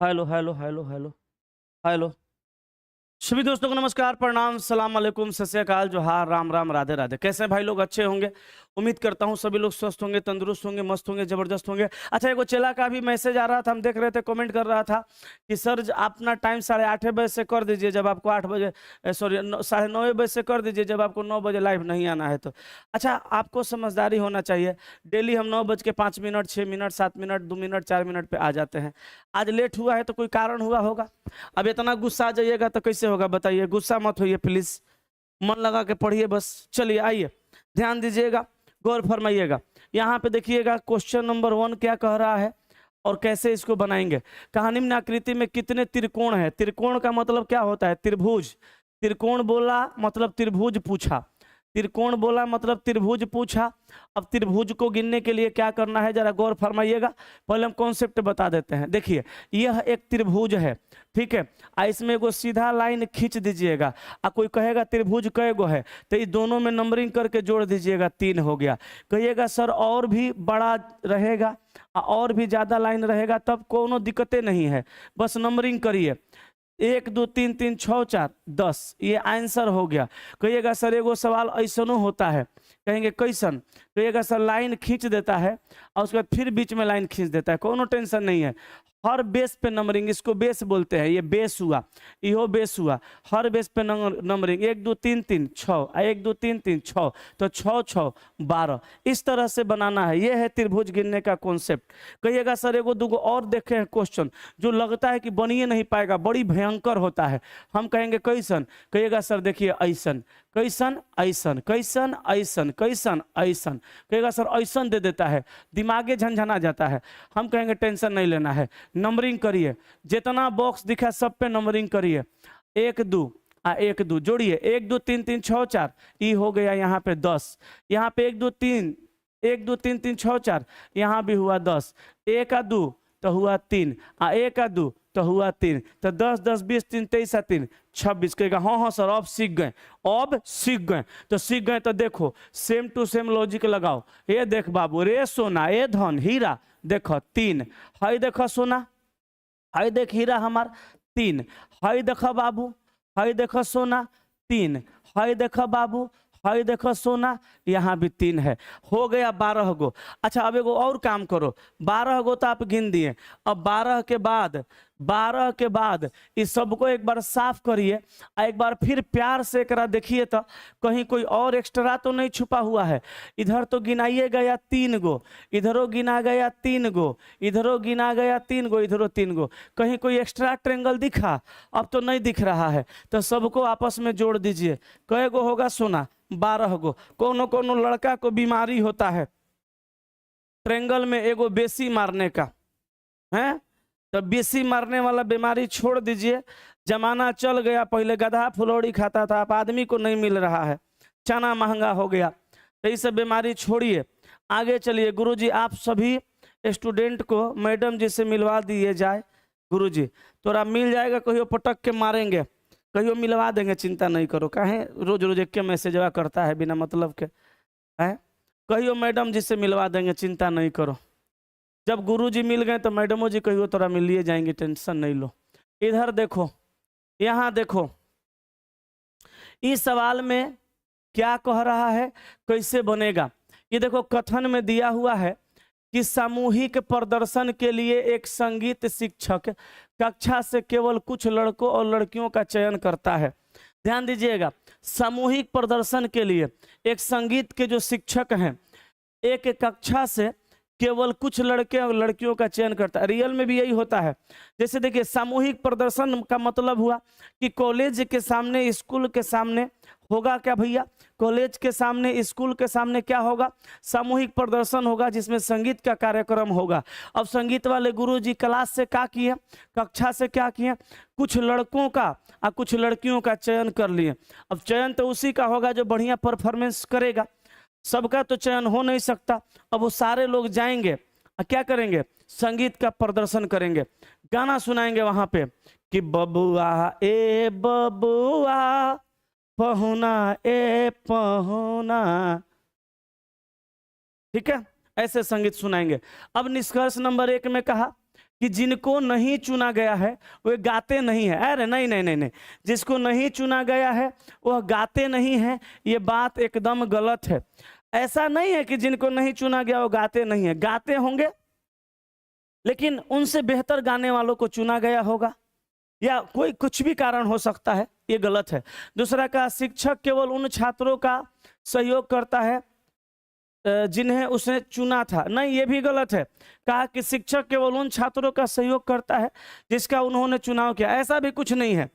Hello hello hello hello hello. सभी दोस्तों को नमस्कार, प्रणाम, सलाम अलैकुम, सत श्री अकाल, जोहार, राम राम, राधे राधे। कैसे हैं भाई लोग? अच्छे होंगे। उम्मीद करता हूं सभी लोग स्वस्थ होंगे, तंदुरुस्त होंगे, मस्त होंगे, जबरदस्त होंगे। अच्छा, एगो चेला का भी मैसेज आ रहा था, हम देख रहे थे, कमेंट कर रहा था कि सर अपना टाइम 8:30 बजे से कर दीजिए जब आपको 8 बजे, सॉरी 9:30 बजे से कर दीजिए जब आपको 9 बजे लाइव नहीं आना है तो। अच्छा, आपको समझदारी होना चाहिए। डेली हम 9:05, 6 मिनट, 7 मिनट, 2 मिनट, 4 मिनट पे आ जाते हैं। आज लेट हुआ है तो कोई कारण हुआ होगा। अब इतना गुस्सा आ जाइएगा तो कैसे होगा बताइए? गुस्सा मत होइए प्लीज, मन लगा के पढ़िए बस। चलिए आइए, ध्यान दीजिएगा, गौर फरमाइएगा। यहाँ पे देखिएगा क्वेश्चन नंबर 1 क्या कह रहा है और कैसे इसको बनाएंगे। कहानी में आकृति में कितने त्रिकोण है? त्रिकोण का मतलब क्या होता है? त्रिभुज। त्रिकोण बोला मतलब त्रिभुज पूछा। त्रिकोण बोला मतलब त्रिभुज पूछा। अब त्रिभुज को गिनने के लिए क्या करना है जरा गौर फरमाइएगा। पहले हम कॉन्सेप्ट बता देते हैं। देखिए, यह एक त्रिभुज है, ठीक है। इसमें एगो सीधा लाइन खींच दीजिएगा। कोई कहेगा त्रिभुज कै गो है, तो ये दोनों में नंबरिंग करके जोड़ दीजिएगा, 3 हो गया। कहिएगा सर और भी बड़ा रहेगा और भी ज्यादा लाइन रहेगा तब कोनो दिक्कतें नहीं है, बस नंबरिंग करिए। 1 2 3 3 6 4 10, ये आंसर हो गया। कहिएगा सर एगो सवाल ऐसनो होता है, कहेंगे कैसन? कहिएगा सर लाइन खींच देता है और उसके बाद फिर बीच में लाइन खींच देता है, कोनो टेंशन नहीं है। हर बेस पे नंबरिंग, इसको बेस बोलते हैं, ये बेस हुआ, इहो बेस हुआ। हर बेस पे नंबरिंग 1 2 3 3 6, 1 2 3 3 6, तो 6 6 12, इस तरह से बनाना है। ये है त्रिभुज गिनने का कॉन्सेप्ट। कहिएगा सर एगो दूगो और देखे हैं क्वेश्चन जो लगता है कि बनिए नहीं पाएगा, बड़ी भयंकर होता है। हम कहेंगे कैसन? कहिएगा सर देखिए ऐसन, कैसन, ऐसन, कैसन, ऐसन, कैसन, ऐसन। कहेगा सर ऐसन दे देता है, दिमागे झंझना जाता है। हम कहेंगे टेंशन नहीं लेना है, नंबरिंग करिए, जितना बॉक्स दिखा सब पे नंबरिंग करिए। 1 2 1 2 जोड़िए, 1 2 3 3 6 4, ई हो गया यहाँ पे 10। यहाँ पे 1 2 3 1 2 3 3 6 4, यहाँ भी हुआ 10। 1 2 तो हुआ 3, 1 2 तो हुआ 3, तो 10 10 20 3 23 3 26। कहेगा हाँ हाँ सर अब सीख गए, अब सीख गए। तो सीख गए तो देखो सेम टू सेम लॉजिक लगाओ। ये देख बाबू, रे सोना, ए धन, हीरा, देखो 3, हाई देखो सोना, हाई देख हीरा हमार 3, हाई देखो बाबू, हाई देखो सोना 3, हाई देखो बाबू, हाई देखो सोना, यहाँ भी 3 है। हो गया 12 गो। अच्छा अब एगो और काम करो, 12 गो तो आप गिन दिए। अब 12 के बाद इस सबको एक बार साफ करिए, एक बार फिर प्यार से एकरा देखिए तो कहीं कोई और एक्स्ट्रा तो नहीं छुपा हुआ है। इधर तो गिनाइए गया 3 गो, इधरों गिना गया 3 गो, इधरों गिना गया 3 गो, इधरों 3 गो। कहीं कोई एक्स्ट्रा ट्रेंगल दिखा? अब तो नहीं दिख रहा है, तो सबको आपस में जोड़ दीजिए। कै गो होगा सोना? 12 गो। कोनो कोनो लड़का को बीमारी होता है ट्रेंगल में एगो बेसी मारने का है, तो बेसी मारने वाला बीमारी छोड़ दीजिए। जमाना चल गया, पहले गधा फुलौड़ी खाता था, अब आदमी को नहीं मिल रहा है, चना महंगा हो गया। तो ये सब बीमारी छोड़िए, आगे चलिए। गुरुजी आप सभी स्टूडेंट को मैडम जी से मिलवा दिए जाए। गुरुजी तोरा मिल जाएगा, कहियो पटक के मारेंगे, कहियो मिलवा देंगे, चिंता नहीं करो। काहे रोज रोज एक के मैसेज करता है बिना मतलब के है? कहियो मैडम जी से मिलवा देंगे, चिंता नहीं करो। जब गुरुजी मिल गए तो मैडमो जी कहियो तोरा मिल लिए जाएंगे, टेंशन नहीं लो। इधर देखो, यहाँ देखो, इस सवाल में क्या कह रहा है, कैसे बनेगा। ये देखो कथन में दिया हुआ है कि सामूहिक प्रदर्शन के लिए एक संगीत शिक्षक कक्षा से केवल कुछ लड़कों और लड़कियों का चयन करता है। ध्यान दीजिएगा, सामूहिक प्रदर्शन के लिए एक संगीत के जो शिक्षक हैं एक कक्षा से केवल कुछ लड़के और लड़कियों का चयन करता है। रियल में भी यही होता है। जैसे देखिए, सामूहिक प्रदर्शन का मतलब हुआ कि कॉलेज के सामने, स्कूल के सामने होगा क्या भैया? कॉलेज के सामने, स्कूल के सामने क्या होगा? सामूहिक प्रदर्शन होगा, जिसमें संगीत का कार्यक्रम होगा। अब संगीत वाले गुरुजी क्लास से क्या किए, कक्षा से क्या किए? कुछ लड़कों का और कुछ लड़कियों का चयन कर लिए। अब चयन तो उसी का होगा जो बढ़िया परफॉर्मेंस करेगा, सबका तो चयन हो नहीं सकता। अब वो सारे लोग जाएंगे और क्या करेंगे? संगीत का प्रदर्शन करेंगे, गाना सुनाएंगे वहां पे कि बबुआ ए बबुआ, पहुना ए पहुना, ठीक है, ऐसे संगीत सुनाएंगे। अब निष्कर्ष नंबर 1 में कहा कि जिनको नहीं चुना गया है वे गाते नहीं है। अरे नहीं नहीं नहीं नहीं, जिसको नहीं चुना गया है वह गाते नहीं है, ये बात एकदम गलत है। ऐसा नहीं है कि जिनको नहीं चुना गया वो गाते नहीं है, गाते होंगे, लेकिन उनसे बेहतर गाने वालों को चुना गया होगा, या कोई कुछ भी कारण हो सकता है, ये गलत है। दूसरा का शिक्षक केवल उन छात्रों का सहयोग करता है जिन्हें उसने चुना था, नहीं ये भी गलत है। कहा कि शिक्षक केवल उन छात्रों का सहयोग करता है जिसका उन्होंने चुनाव किया, ऐसा भी कुछ नहीं है।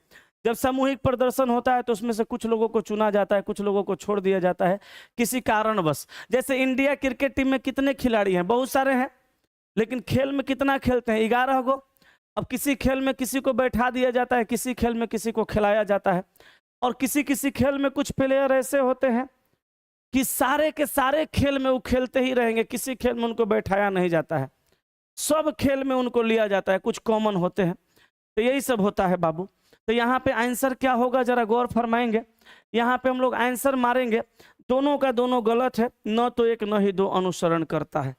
जब सामूहिक प्रदर्शन होता है तो उसमें से कुछ लोगों को चुना जाता है, कुछ लोगों को छोड़ दिया जाता है किसी कारणवश। जैसे इंडिया क्रिकेट टीम में कितने खिलाड़ी हैं, बहुत सारे हैं, लेकिन खेल में कितना खेलते हैं, 11 गो। अब किसी खेल में किसी को बैठा दिया जाता है, किसी खेल में किसी को खिलाया जाता है, और किसी किसी खेल में कुछ प्लेयर ऐसे होते हैं कि सारे के सारे खेल में वो खेलते ही रहेंगे, किसी खेल में उनको बैठाया नहीं जाता है, सब खेल में उनको लिया जाता है, कुछ कॉमन होते हैं। तो यही सब होता है बाबू। तो यहाँ पे आंसर क्या होगा जरा गौर फरमाएंगे। यहाँ पे हम लोग आंसर मारेंगे, दोनों का दोनों गलत है, न तो एक न ही दो अनुसरण करता है।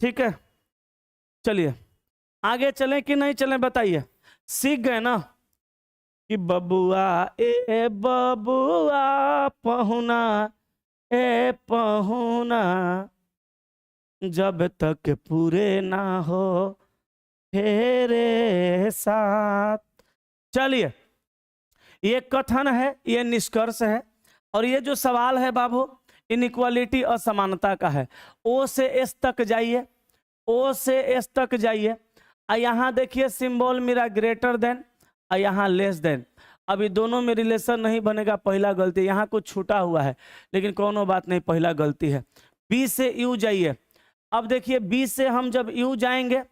ठीक है, चलिए आगे चलें कि नहीं चलें बताइए। सीख गए ना कि बबुआ ए बबुआ पहुना ए पहुना, जब तक पूरे ना हो तेरे साथ। चलिए, ये कथन है, ये निष्कर्ष है, और ये जो सवाल है बाबू इनइक्वालिटी असमानता का है। ओ से एस तक जाइए, ओ से एस तक जाइए, यहाँ देखिए सिंबल मेरा ग्रेटर देन और यहाँ लेस देन। अभी दोनों में रिलेशन नहीं बनेगा, पहला गलती, यहाँ कुछ छूटा हुआ है लेकिन कोनो बात नहीं, पहला गलती है। बी से यू जाइए, अब देखिए बी से हम जब यू जाएंगे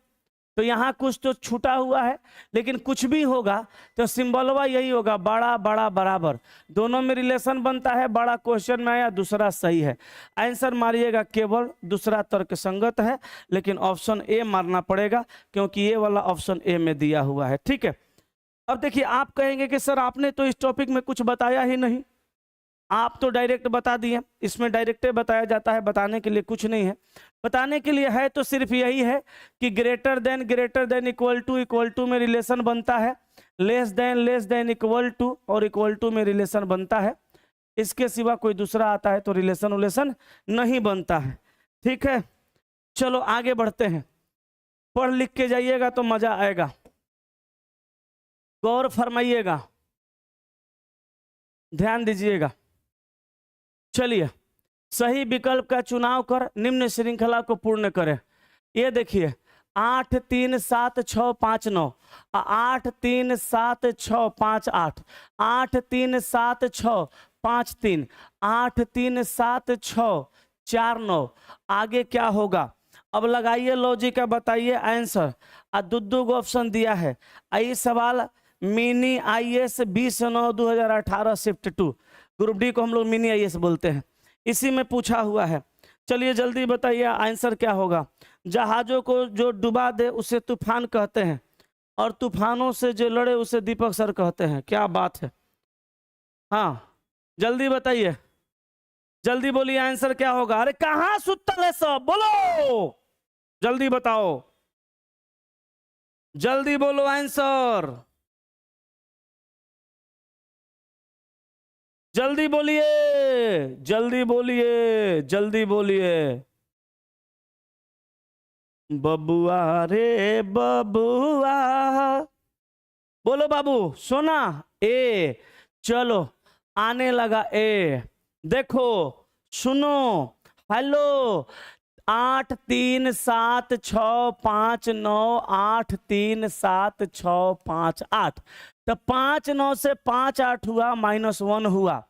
तो यहाँ कुछ तो छूटा हुआ है, लेकिन कुछ भी होगा तो सिंबलवा यही होगा, बड़ा बड़ा बराबर, दोनों में रिलेशन बनता है। बड़ा क्वेश्चन में आया, दूसरा सही है, आंसर मारिएगा केवल, दूसरा तर्क संगत है, लेकिन ऑप्शन ए मारना पड़ेगा क्योंकि ये वाला ऑप्शन ए में दिया हुआ है। ठीक है, अब देखिए आप कहेंगे कि सर आपने तो इस टॉपिक में कुछ बताया ही नहीं, आप तो डायरेक्ट बता दिए। इसमें डायरेक्ट बताया जाता है, बताने के लिए कुछ नहीं है। बताने के लिए है तो सिर्फ यही है कि ग्रेटर देन इक्वल टू में रिलेशन बनता है, लेस देन इक्वल टू और इक्वल टू में रिलेशन बनता है। इसके सिवा कोई दूसरा आता है तो रिलेशन नहीं बनता है। ठीक है, चलो आगे बढ़ते हैं। पढ़ लिख के जाइएगा तो मजा आएगा, गौर फरमाइएगा, ध्यान दीजिएगा। चलिए, सही विकल्प का चुनाव कर निम्न श्रृंखला को पूर्ण करें। ये देखिए 8 3 7 6 5 9, 8 3 7 6 5 8, 8 3 7 6 5 3, 8 3 7 6 4 9। आगे क्या होगा अब लगाइए लॉजिक का, बताइए आंसर। दो ऑप्शन दिया है। आई सवाल mini IAS 20/9/2018 shift 2, group D को हम लोग मिनी IAS बोलते हैं, इसी में पूछा हुआ है। चलिए जल्दी बताइए आंसर क्या होगा। जहाजों को जो डुबा दे उसे तूफान कहते हैं, और तूफानों से जो लड़े उसे दीपक सर कहते हैं। क्या बात है, हाँ जल्दी बताइए, जल्दी बोलिए आंसर क्या होगा। अरे कहाँ सुतल है सब, बोलो जल्दी बताओ, जल्दी बोलो आंसर, जल्दी बोलिए, जल्दी बोलिए, जल्दी बोलिए। बबुआ रे बबुआ, बोलो बाबू, सोना ए, चलो आने लगा ए। देखो सुनो, हेलो, 8 3 7 6 5 9, 8 3 7 6 5 8, तो 5 9 से 5 8 हुआ, -1 हुआ।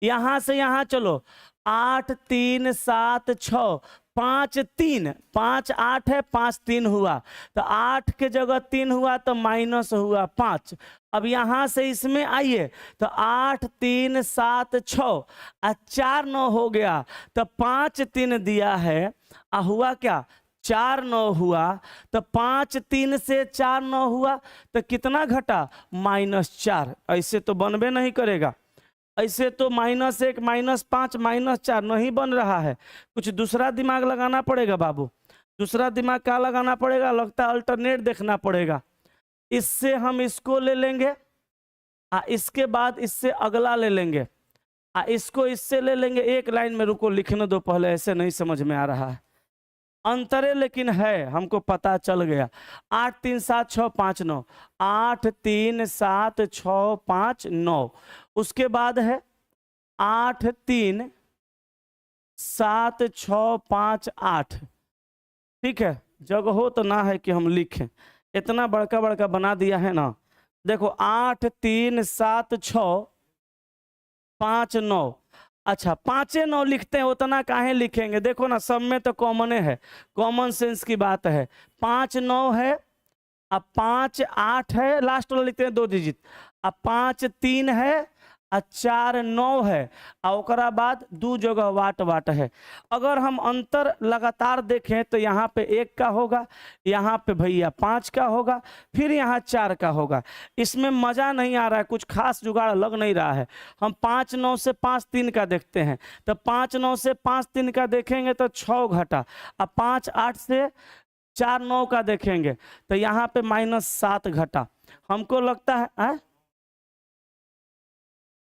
यहां से यहां चलो, 8 3 7 6 5 3, 5 8 है, 5 3 हुआ, तो 8 के जगह 3 हुआ तो माइनस हुआ 5। अब यहां से इसमें आइए तो 8 3 7 6 और 4 9 हो गया, तो 5 3 दिया है, हुआ क्या 4 9 हुआ, तो 5 3 से 4 9 हुआ, तो कितना घटा -4। ऐसे तो बनबे नहीं करेगा, ऐसे तो -1 -5 -4 नहीं बन रहा है, कुछ दूसरा दिमाग लगाना पड़ेगा बाबू। दूसरा दिमाग क्या लगाना पड़ेगा, लगता है अल्टरनेट देखना पड़ेगा। इससे हम इसको ले लेंगे, इसके बाद इससे अगला ले लेंगे, इसको इससे ले लेंगे। एक लाइन में रुको, लिखने दो पहले, ऐसे नहीं समझ में आ रहा है। अंतरे लेकिन है, हमको पता चल गया। 8 3 7 6 5 9, 8 3 7 6 5 9। उसके बाद है 8 3 7 6 5 8। ठीक है, जगह हो तो ना है कि हम लिखें, इतना बड़का बड़का बना दिया है ना। देखो 8 3 7 6 5 9। अच्छा 5 9 लिखते हैं, उतना काहे लिखेंगे, देखो ना सब में तो कॉमन है, कॉमन सेंस की बात है। 5 9 है, अब 5 8 है, लास्ट वाला लिखते हैं 2 डिजिट, अब 5 3 है, 4 9 है, और बाद 2 जगह वाट वाट है। अगर हम अंतर लगातार देखें तो यहाँ पे 1 का होगा, यहाँ पे भैया 5 का होगा, फिर यहाँ 4 का होगा। इसमें मजा नहीं आ रहा है, कुछ खास जुगाड़ लग नहीं रहा है। हम 5 9 से 5 3 का देखते हैं, तो 5 9 से 5 3 का देखेंगे तो 6 घटा। अब 5 8 से 4 9 का देखेंगे तो यहाँ पे -7 घटा। हमको लगता है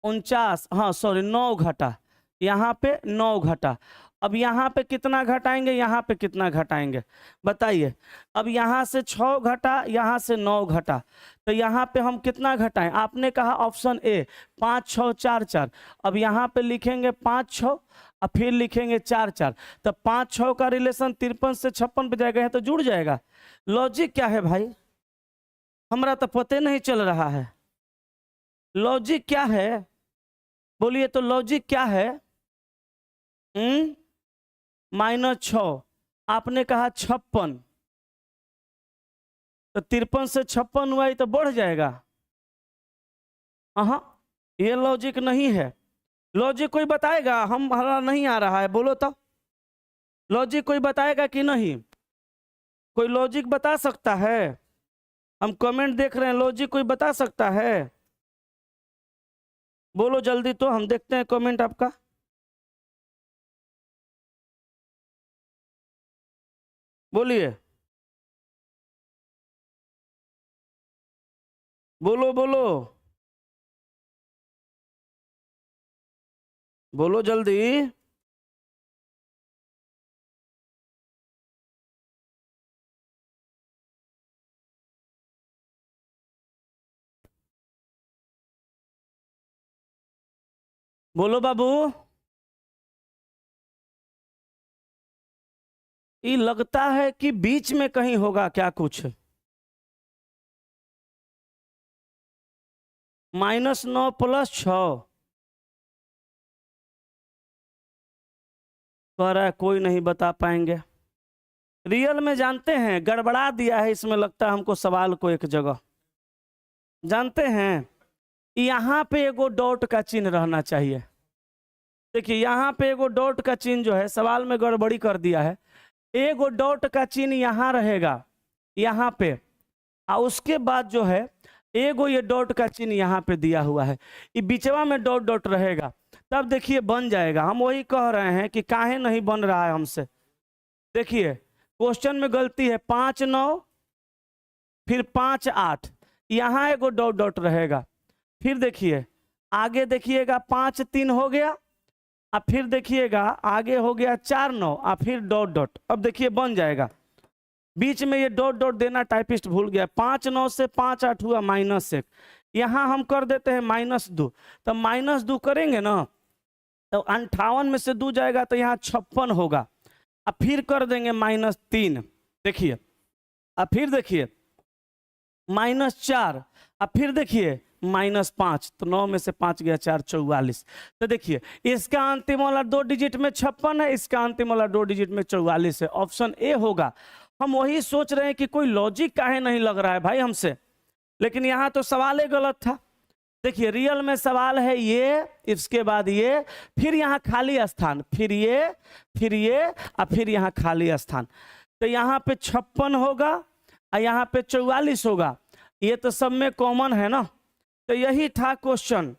49, हाँ सॉरी 9 घटा, यहाँ पे 9 घटा। अब यहाँ पे कितना घटाएंगे, यहाँ पे कितना घटाएंगे बताइए। अब यहाँ से 6 घटा, यहाँ से 9 घटा, तो यहाँ पे हम कितना घटाएं। आपने कहा ऑप्शन ए 5 6 4 4। अब यहाँ पे लिखेंगे 5 6 और फिर लिखेंगे 4 4, तो 5 6 का रिलेशन 53 से 56 पे जाएगा, है तो जुड़ जाएगा। लॉजिक क्या है भाई, हमारा तो पते नहीं चल रहा है। लॉजिक क्या है, बोलिए तो लॉजिक क्या है। -6, आपने कहा 56, तो 53 से 56 हुआ, तो बढ़ जाएगा। हाँ ये लॉजिक नहीं है। लॉजिक कोई बताएगा, हमारा नहीं आ रहा है, बोलो तो लॉजिक कोई बताएगा कि नहीं, कोई लॉजिक बता सकता है। हम कमेंट देख रहे हैं, लॉजिक कोई बता सकता है, बोलो जल्दी, तो हम देखते हैं कमेंट आपका। बोलिए, बोलो बोलो बोलो जल्दी। बोलो बाबू। ये लगता है कि बीच में कहीं होगा क्या कुछ। -9 + 6 कह रहा है, कोई नहीं बता पाएंगे। रियल में जानते हैं गड़बड़ा दिया है इसमें, लगता है हमको सवाल को एक जगह। जानते हैं यहाँ पे एगो डॉट का चिन्ह रहना चाहिए। देखिए यहाँ पे एगो डॉट का चिन्ह जो है सवाल में गड़बड़ी कर दिया है। एगो डॉट का चिन्ह यहाँ रहेगा, यहाँ पे, और उसके बाद जो है एगो ये डॉट का चिन्ह यहाँ पे दिया हुआ है, ये बीचवा में डॉट डॉट रहेगा, तब देखिए बन जाएगा। हम वही कह रहे हैं कि काहे नहीं बन रहा है हमसे। देखिए क्वेश्चन में गलती है, 5 9 फिर 5 8, यहाँ एगो डॉट डॉट रहेगा। फिर देखिए आगे देखिएगा 5 3 हो गया, अब फिर देखिएगा आगे हो गया 4 9, और फिर डॉट डॉट। अब देखिए बन जाएगा, बीच में ये डॉट डॉट देना टाइपिस्ट भूल गया। 5 9 से 5 8 हुआ -1, यहाँ हम कर देते हैं -2, तो -2 करेंगे ना तो 58 में से 2 जाएगा तो यहाँ 56 होगा। अब फिर कर देंगे -3, देखिए, अब फिर देखिए -4, अब फिर देखिए -5, तो 9 में से 5 गया 4 44। तो देखिए इसका अंतिम वाला 2 डिजिट में 56 है, इसका अंतिम वाला 2 डिजिट में 44 है, ऑप्शन ए होगा। हम वही सोच रहे हैं कि कोई लॉजिक काहे नहीं लग रहा है भाई हमसे, लेकिन यहाँ तो सवाल ही गलत था। देखिए रियल में सवाल है ये, इसके बाद ये, फिर यहाँ खाली स्थान, फिर ये और फिर यहाँ खाली स्थान, तो यहाँ पे 56 होगा और यहाँ पे 44 होगा। ये तो सब में कॉमन है ना, तो यही था क्वेश्चन।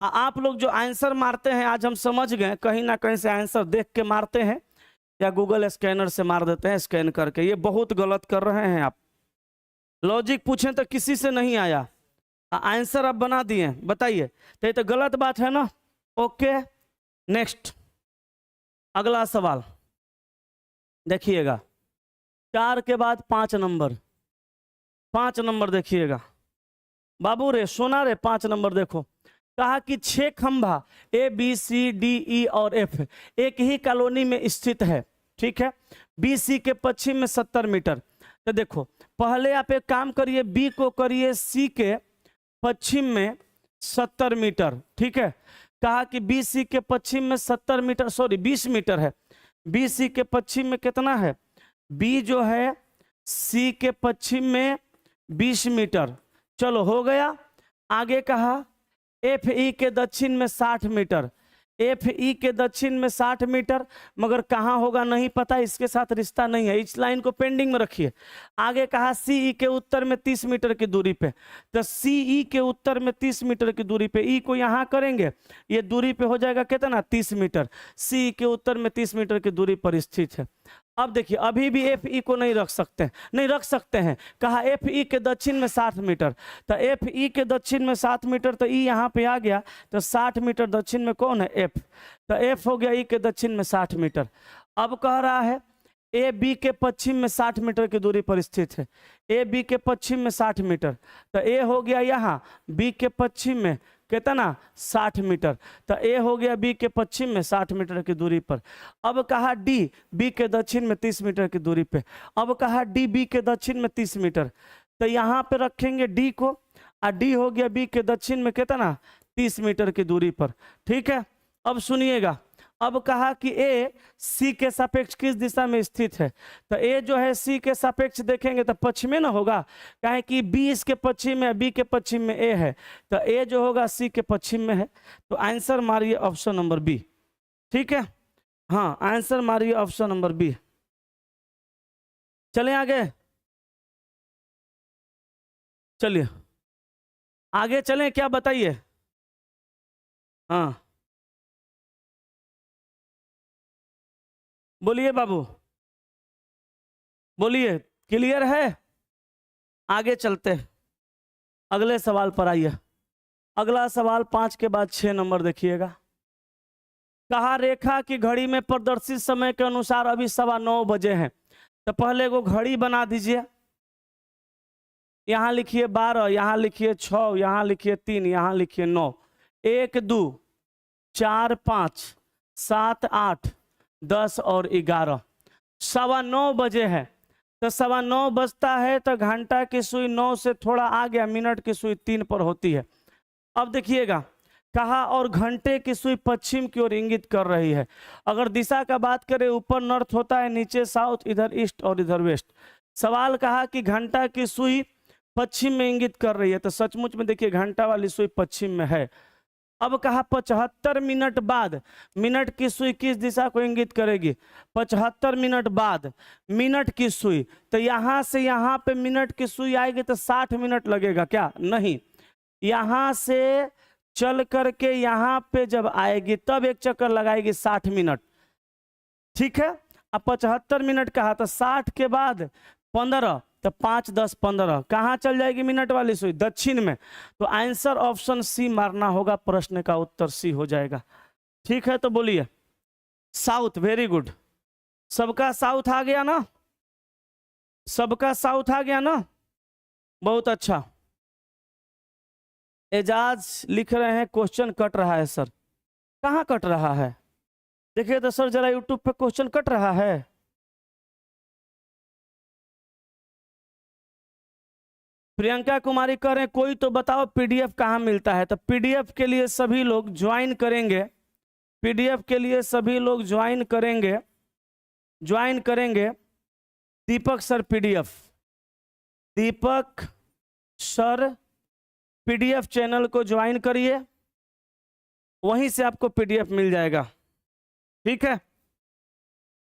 आप लोग जो आंसर मारते हैं, आज हम समझ गए कहीं ना कहीं से आंसर देख के मारते हैं, या गूगल स्कैनर से मार देते हैं स्कैन करके। ये बहुत गलत कर रहे हैं आप। लॉजिक पूछें तो किसी से नहीं आया, आंसर आप बना दिए, बताइए, तो ये तो गलत बात है ना। ओके, नेक्स्ट अगला सवाल देखिएगा, 4 के बाद 5 नंबर, 5 नंबर देखिएगा बाबू रे, सोना रे, 5 नंबर देखो। कहा कि 6 खंभा A B C D E और एफ एक ही कॉलोनी में स्थित है, ठीक है। बी सी के पश्चिम में 70 मीटर। तो देखो पहले आप एक काम करिए, बी को करिए सी के पश्चिम में 70 मीटर, ठीक है। कहा कि बी सी के पश्चिम में 70 मीटर, सॉरी 20 मीटर है। बी सी के पश्चिम में कितना है, बी जो है सी के पश्चिम में 20 मीटर। चलो हो गया। आगे कहा एफ ई के दक्षिण में 60 मीटर, एफ ई के दक्षिण में 60 मीटर, मगर कहाँ होगा नहीं पता, इसके साथ रिश्ता नहीं है, इस लाइन को पेंडिंग में रखिए। आगे कहा सी ई के उत्तर में 30 मीटर की दूरी पे, तो सी ई के उत्तर में 30 मीटर की दूरी पे, ई को यहाँ करेंगे, ये दूरी पे हो जाएगा कितना 30 मीटर। सी ई के उत्तर में 30 मीटर की दूरी पर स्थित है। अब देखिए अभी भी एफ ई को नहीं रख सकते, नहीं रख सकते हैं। कहा एफ ई के दक्षिण में 60 मीटर, तो एफ ई के दक्षिण में 60 मीटर, तो ई यहाँ पे आ गया, तो 60 मीटर दक्षिण में कौन है, एफ, तो एफ हो गया ई के दक्षिण में 60 मीटर। अब कह रहा है ए बी के पश्चिम में 60 मीटर की दूरी पर स्थित है, ए बी के पश्चिम में 60 मीटर, तो ए हो गया यहाँ बी के पश्चिम में कितना 60 मीटर, तो ए हो गया बी के पश्चिम में 60 मीटर की दूरी पर। अब कहा डी बी के दक्षिण में 30 मीटर की दूरी पे, अब कहा डी बी के दक्षिण में 30 मीटर, तो यहाँ पे रखेंगे डी को, और डी हो गया बी के दक्षिण में कितना 30 मीटर की दूरी पर, ठीक है। अब सुनिएगा, अब कहा कि ए सी के सापेक्ष किस दिशा में स्थित है, तो ए जो है सी के सापेक्ष देखेंगे तो पश्चिम में ना होगा, कहे कि बी इसके पश्चिम में, बी के पश्चिम में ए है, तो ए जो होगा सी के पश्चिम में है, तो आंसर मारिए ऑप्शन नंबर बी, ठीक है। हाँ आंसर मारिए ऑप्शन नंबर बी। चलें आगे, चलिए आगे चलें, क्या बताइए। हाँ बोलिए बाबू, बोलिए, क्लियर है। आगे चलते अगले सवाल पर आइए। अगला सवाल 5 के बाद 6 नंबर देखिएगा। कहा रेखा की घड़ी में प्रदर्शित समय के अनुसार अभी 9:15 बजे हैं, तो पहले को घड़ी बना दीजिए। यहाँ लिखिए 12, यहाँ लिखिए 6, यहाँ लिखिए 3, यहाँ लिखिए 9, 1 2 4 5 7 8 10 और 11, 9:15 बजे है, तो 9:15 बजता है, तो घंटा की सुई 9 से थोड़ा आ गया, मिनट की सुई 3 पर होती है। अब देखिएगा, कहा और घंटे की सुई पश्चिम की ओर इंगित कर रही है। अगर दिशा का बात करें, ऊपर नॉर्थ होता है, नीचे साउथ, इधर ईस्ट और इधर वेस्ट। सवाल कहा कि घंटा की सुई पश्चिम में इंगित कर रही है, तो सचमुच में देखिए घंटा वाली सुई पश्चिम में है। अब कहा 75 मिनट बाद मिनट की सुई किस दिशा को इंगित करेगी, 75 मिनट बाद मिनट की सुई, तो यहाँ से यहाँ पे मिनट की सुई आएगी, तो 60 मिनट लगेगा क्या, नहीं, यहाँ से चल करके यहाँ पे जब आएगी तब एक चक्कर लगाएगी 60 मिनट, ठीक है। अब 75 मिनट कहा, तो 60 के बाद 15, तो 5 10 15, कहाँ चल जाएगी मिनट वाली सुई, दक्षिण में, तो आंसर ऑप्शन सी मारना होगा, प्रश्न का उत्तर सी हो जाएगा, ठीक है। तो बोलिए साउथ, वेरी गुड, सबका साउथ आ गया ना, सबका साउथ आ गया ना, बहुत अच्छा। एजाज लिख रहे हैं क्वेश्चन कट रहा है सर, कहाँ कट रहा है, देखिए तो सर जरा यूट्यूब पे क्वेश्चन कट रहा है। प्रियंका कुमारी कह रहे हैं कोई तो बताओ पीडीएफ कहाँ मिलता है, तो पीडीएफ के लिए सभी लोग ज्वाइन करेंगे, पीडीएफ के लिए सभी लोग ज्वाइन करेंगे, ज्वाइन करेंगे दीपक सर पीडीएफ, दीपक सर पीडीएफ चैनल को ज्वाइन करिए, वहीं से आपको पीडीएफ मिल जाएगा, ठीक है।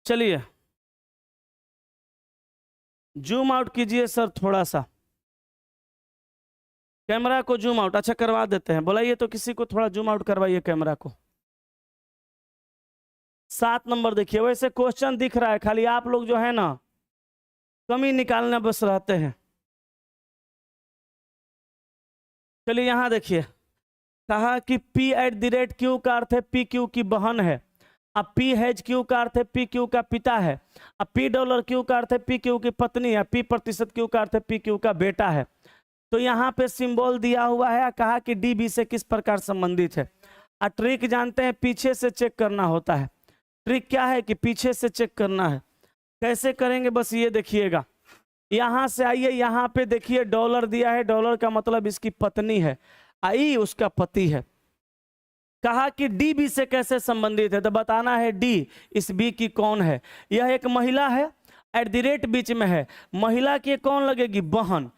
चलिए जूम आउट कीजिए सर, थोड़ा सा कैमरा को जूम आउट, अच्छा करवा देते हैं, बुलाइए तो किसी को थोड़ा जूम आउट करवाइए कैमरा को। 7 नंबर देखिए, वैसे क्वेश्चन दिख रहा है, खाली आप लोग जो है ना कमी निकालने बस रहते हैं। चलिए यहां देखिए, कहा कि P@Q का अर्थ है पी क्यू की बहन है। अब P#Q का अर्थ है पी क्यू का पिता है। अब $Q का अर्थ है पी क्यू की पत्नी है। P%Q का अर्थ है पी क्यू का बेटा है। तो यहाँ पे सिंबल दिया हुआ है, कहा कि डी बी से किस प्रकार संबंधित है। ट्रिक जानते हैं, पीछे से चेक करना होता है। ट्रिक क्या है कि पीछे से चेक करना है। कैसे करेंगे, बस ये देखिएगा, यहां से आइए, यहाँ पे देखिए डॉलर दिया है, डॉलर का मतलब इसकी पत्नी है, आई उसका पति है। कहा कि डी बी से कैसे संबंधित है, तो बताना है डी इस बी की कौन है। यह एक महिला है, @ बीच में है, महिला की कौन लगेगी, बहन।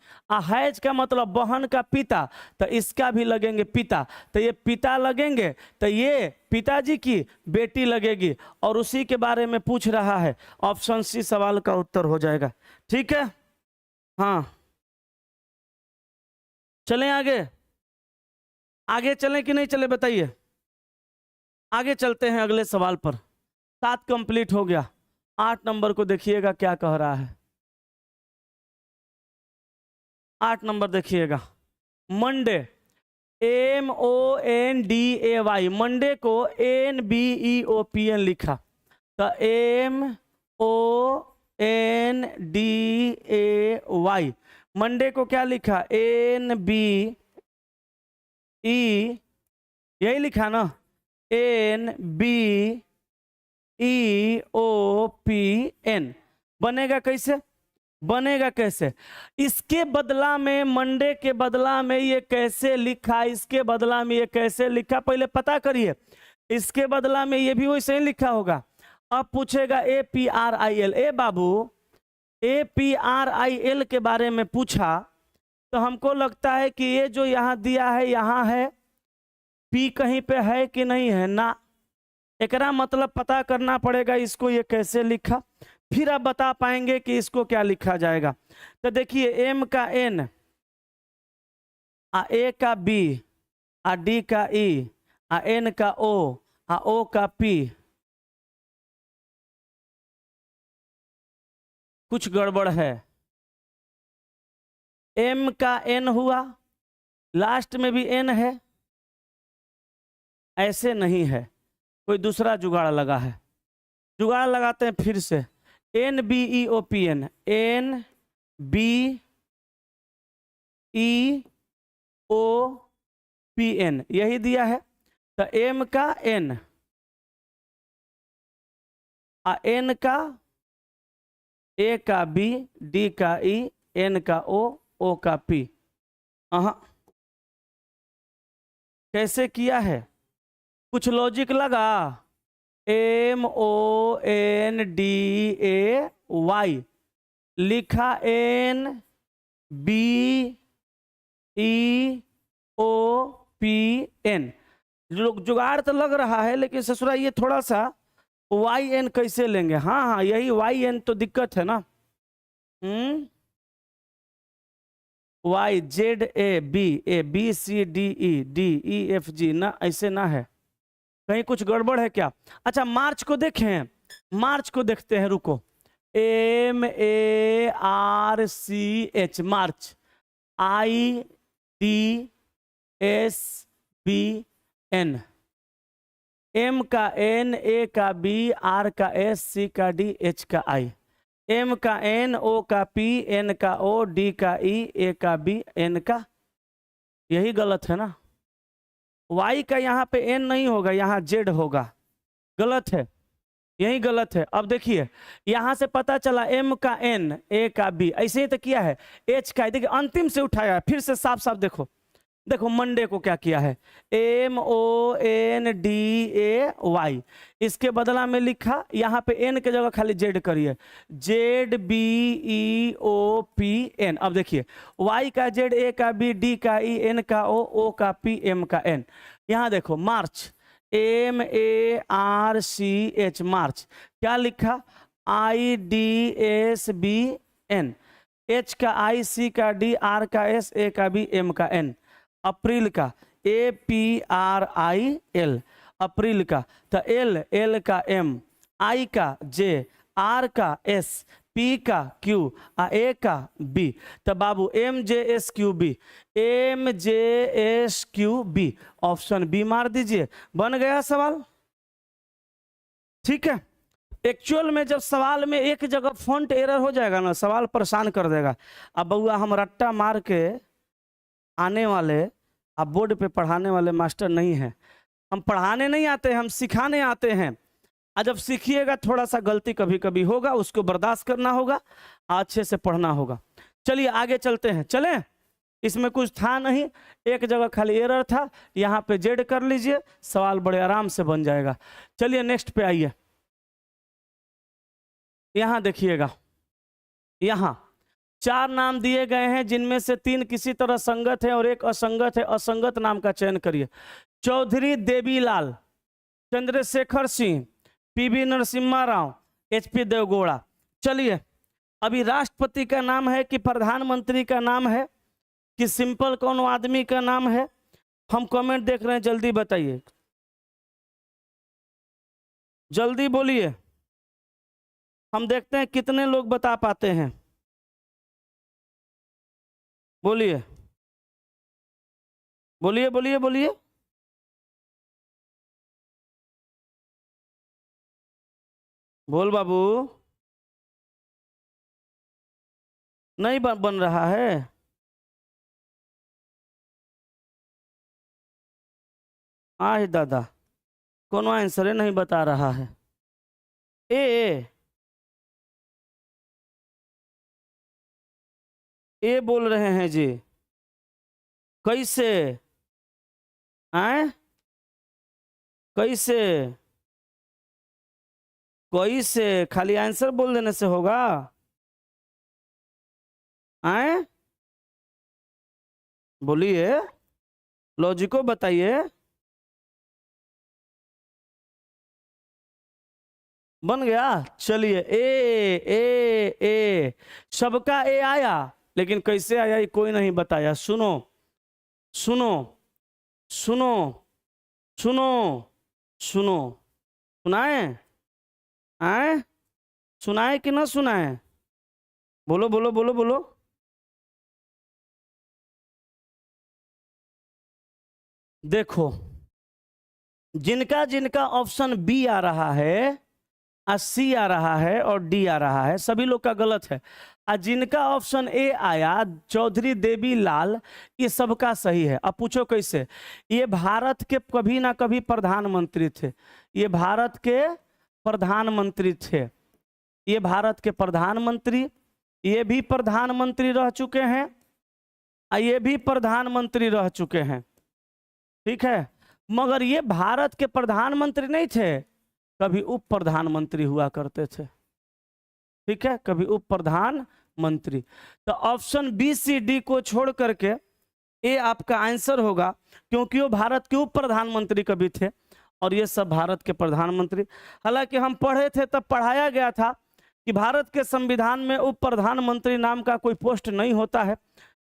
हैज का मतलब बहन का पिता, तो इसका भी लगेंगे पिता, तो ये पिता लगेंगे, तो ये पिताजी की बेटी लगेगी, और उसी के बारे में पूछ रहा है। ऑप्शन सी सवाल का उत्तर हो जाएगा। ठीक है, हाँ चलें आगे, आगे चलें कि नहीं चले बताइए। आगे चलते हैं अगले सवाल पर। 7 कंप्लीट हो गया। 8 नंबर को देखिएगा क्या कह रहा है। 8 नंबर देखिएगा, मंडे, MONDAY, मंडे को NBEOPN लिखा, तो MONDAY, मंडे को क्या लिखा, NBE, यही लिखा ना, NBEOPN। बनेगा कैसे, बनेगा कैसे, इसके बदला में, मंडे के बदला में ये कैसे लिखा, इसके बदला में ये कैसे लिखा, पहले पता करिए। इसके बदला में ये भी वैसे ही लिखा होगा। अब पूछेगा APRIL, ए बाबू APRIL के बारे में पूछा, तो हमको लगता है कि ये जो यहाँ दिया है, यहाँ है, P कहीं पे है कि नहीं है ना, एकरा मतलब पता करना पड़ेगा इसको ये कैसे लिखा, फिर आप बता पाएंगे कि इसको क्या लिखा जाएगा। तो देखिए, M का N, A का B, D का E, N का O, O का P, कुछ गड़बड़ है। M का N हुआ, लास्ट में भी N है, ऐसे नहीं है, कोई दूसरा जुगाड़ लगा है। जुगाड़ लगाते हैं फिर से, NBEOPN, NBEOPN यही दिया है। तो M का N, N का A का B, D का E, N का O, O का P। कैसे किया है, कुछ लॉजिक लगा। MONDAY लिखा, NBEOPN, जुगाड़ तो लग रहा है, लेकिन ससुरा ये थोड़ा सा YN कैसे लेंगे। हाँ हाँ, यही YN तो दिक्कत है ना। YZABABCDE ना, ऐसे ना है, कहीं कुछ गड़बड़ है क्या। अच्छा, मार्च को देखें, मार्च को देखते हैं, रुको, MARCH, मार्च, IDSBN, M का N, A का B, R का S, C का D, H का I, M का N, O का P, N का O, D का E, A का B, N का, यही गलत है ना। Y का यहाँ पे N नहीं होगा, यहाँ Z होगा, गलत है, यही गलत है। अब देखिए, यहां से पता चला M का N, A का B, ऐसे ही तो किया है, H का, देखिए अंतिम से उठाया, फिर से साफ साफ देखो, देखो मंडे को क्या किया है, MONDAY, इसके बदला में लिखा, यहाँ पे N के जगह खाली Z करिए, ZBEOPN। अब देखिए, Y का Z, A का B, D का E, N का O, O का P, M का N। यहाँ देखो, मार्च, MARCH, मार्च, क्या लिखा, IDSBN, H का I, C का D, R का S, A का B, M का N। अप्रैल का APRIL, अप्रैल का, तो एल, एल का एम, आई का जे, आर का एस, पी का क्यू, ए का बी। तो बाबू M J S Q B, M J S Q B, option B मार दीजिए, बन गया सवाल। ठीक है, एक्चुअल में जब सवाल में एक जगह फॉन्ट एरर हो जाएगा ना, सवाल परेशान कर देगा। अब बउआ हम रट्टा मार के आने वाले, अब बोर्ड पे पढ़ाने वाले मास्टर नहीं है। हम पढ़ाने नहीं आते हैं, हम सिखाने आते हैं। और जब सीखिएगा थोड़ा सा गलती कभी कभी होगा, उसको बर्दाश्त करना होगा, अच्छे से पढ़ना होगा। चलिए आगे चलते हैं, चलें। इसमें कुछ था नहीं, एक जगह खाली एरर था, यहाँ पे जेड कर लीजिए, सवाल बड़े आराम से बन जाएगा। चलिए नेक्स्ट पे आइए, यहाँ देखिएगा, यहाँ 4 नाम दिए गए हैं जिनमें से 3 किसी तरह संगत है और एक असंगत है। असंगत नाम का चयन करिए। Chaudhary Devilal, Chandrashekhar Singh, P V Narasimha Rao, H P Deve Gowda. चलिए, अभी राष्ट्रपति का नाम है कि प्रधानमंत्री का नाम है कि सिंपल कौन आदमी का नाम है? हम कमेंट देख रहे हैं, जल्दी बताइए, जल्दी बोलिए, हम देखते हैं कितने लोग बता पाते हैं। बोलिए बोलिए बोलिए बोलिए। बोल बाबू, नहीं बन रहा है। आह दादा, कौन आंसर नहीं बता रहा है। ए, ए बोल रहे हैं जी, कैसे आए, कैसे कैसे खाली आंसर बोल देने से होगा? आए, बोलिए, लॉजिको बताइए। बन गया। चलिए, ए सबका ए आया, लेकिन कैसे आया ये कोई नहीं बताया। सुनो सुनो सुनो सुनो सुनो, सुनाए आए, सुनाए कि ना सुनाए? बोलो बोलो बोलो बोलो। देखो, जिनका जिनका ऑप्शन बी आ रहा है, सी आ रहा है और डी आ रहा है, सभी लोग का गलत है। और जिनका ऑप्शन ए आया, चौधरी देवी लाल, ये सबका सही है। अब पूछो कैसे? ये भारत के कभी ना कभी प्रधानमंत्री थे, ये भारत के प्रधानमंत्री थे, ये भारत के प्रधानमंत्री, ये भी प्रधानमंत्री रह चुके हैं, ये भी प्रधानमंत्री रह चुके हैं। ठीक है, मगर ये भारत के प्रधानमंत्री नहीं थे, कभी उप प्रधानमंत्री हुआ करते थे। ठीक है, कभी उप प्रधानमंत्री। तो ऑप्शन बी सी डी को छोड़ करके ए आपका आंसर होगा, क्योंकि वो भारत के उप प्रधानमंत्री कभी थे और ये सब भारत के प्रधानमंत्री। हालांकि हम पढ़े थे तब पढ़ाया गया था कि भारत के संविधान में उप प्रधानमंत्री नाम का कोई पोस्ट नहीं होता है,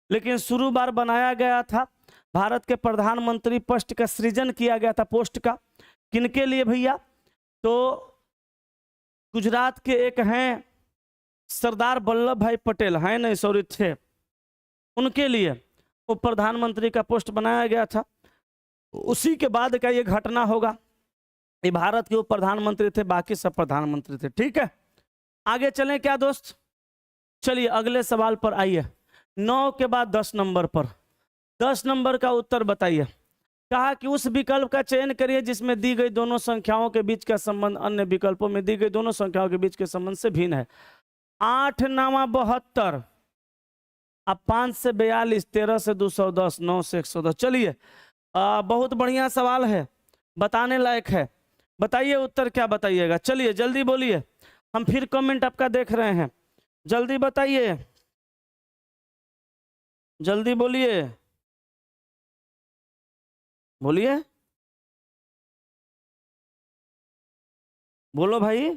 लेकिन शुरू बार बनाया गया था, भारत के प्रधानमंत्री पोस्ट का सृजन किया गया था। पोस्ट का किनके लिए भैया? तो गुजरात के एक हैं सरदार वल्लभ भाई पटेल, हैं नहीं सॉरी थे, उनके लिए उप प्रधानमंत्री का पोस्ट बनाया गया था। उसी के बाद का ये घटना होगा, ये भारत के उप प्रधानमंत्री थे, बाकी सब प्रधानमंत्री थे। ठीक है, आगे चलें क्या दोस्त? चलिए अगले सवाल पर आइए। 9 के बाद 10 नंबर पर, 10 नंबर का उत्तर बताइए। कहा कि उस विकल्प का चयन करिए जिसमें दी गई दोनों संख्याओं के बीच का संबंध अन्य विकल्पों में दी गई दोनों संख्याओं के बीच के संबंध से भिन्न है। 8 9 72, अब 5 से 42, 13 से 210, 9 से 110। चलिए, बहुत बढ़िया सवाल है, बताने लायक है। बताइए उत्तर क्या बताइएगा? चलिए जल्दी बोलिए, हम फिर कमेंट आपका देख रहे हैं, जल्दी बताइए, जल्दी बोलिए, बोलिए, बोलो भाई,